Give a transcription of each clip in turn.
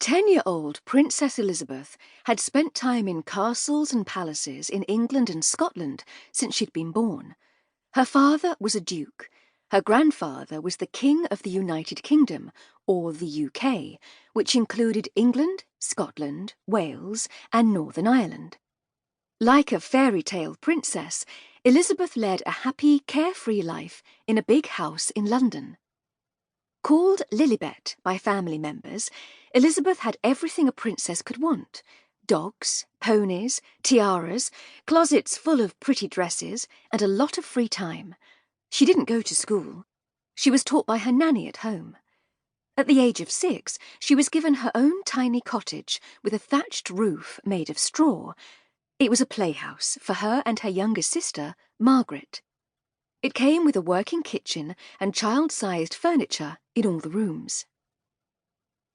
10-year-old Princess Elizabeth had spent time in castles and palaces in England and Scotland since she'd been born. Her father was a duke. Her grandfather was the King of the United Kingdom, or the UK, which included England, Scotland, Wales, and Northern Ireland. Like a fairy tale princess, Elizabeth led a happy, carefree life in a big house in London. Called Lilibet by family members, Elizabeth had everything a princess could want: dogs, ponies, tiaras, closets full of pretty dresses, and a lot of free time. She didn't go to school. She was taught by her nanny at home. At the age of 6, she was given her own tiny cottage with a thatched roof made of straw. It was a playhouse for her and her younger sister, Margaret. It came with a working kitchen and child-sized furniture in all the rooms.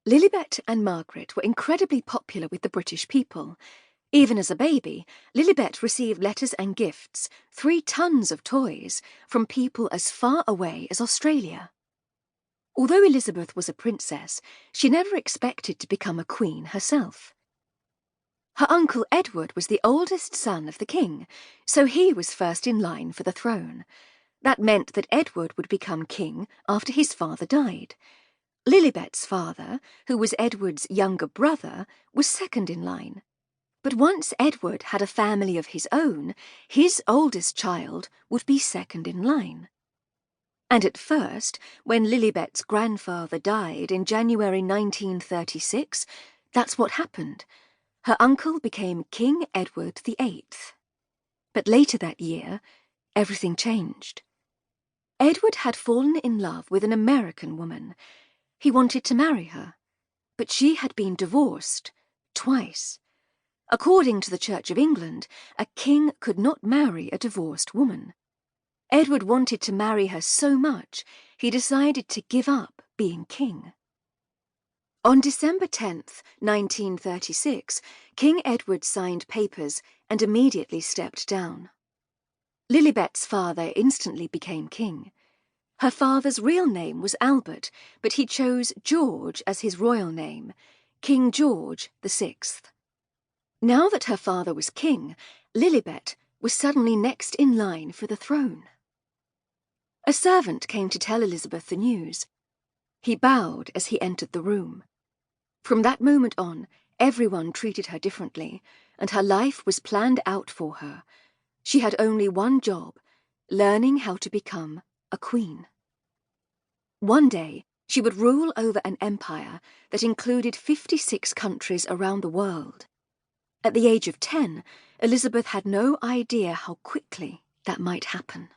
Lilibet and Margaret were incredibly popular with the British people. Even as a baby, Lilibet received letters and gifts, 3 tons of toys, from people as far away as Australia. Although Elizabeth was a princess, she never expected to become a queen herself. Her uncle Edward was the oldest son of the king, so he was first in line for the throne. That meant that Edward would become king after his father died. Lilibet's father, who was Edward's younger brother, was second in line. But once Edward had a family of his own, his oldest child would be second in line. And at first, when Lilibet's grandfather died in January 1936, that's what happened. Her uncle became King Edward VIII. But later that year, everything changed. Edward had fallen in love with an American woman. He wanted to marry her, but she had been divorced twice. According to the Church of England, a king could not marry a divorced woman. Edward wanted to marry her so much, he decided to give up being king. On December 10th, 1936, King Edward signed papers and immediately stepped down. Lilibet's father instantly became king. Her father's real name was Albert, but he chose George as his royal name, King George VI. Now that her father was king, Lilibet was suddenly next in line for the throne. A servant came to tell Elizabeth the news. He bowed as he entered the room. From that moment on, everyone treated her differently, and her life was planned out for her. She had only one job: learning how to become a queen. One day, she would rule over an empire that included 56 countries around the world. At the age of 10, Elizabeth had no idea how quickly that might happen.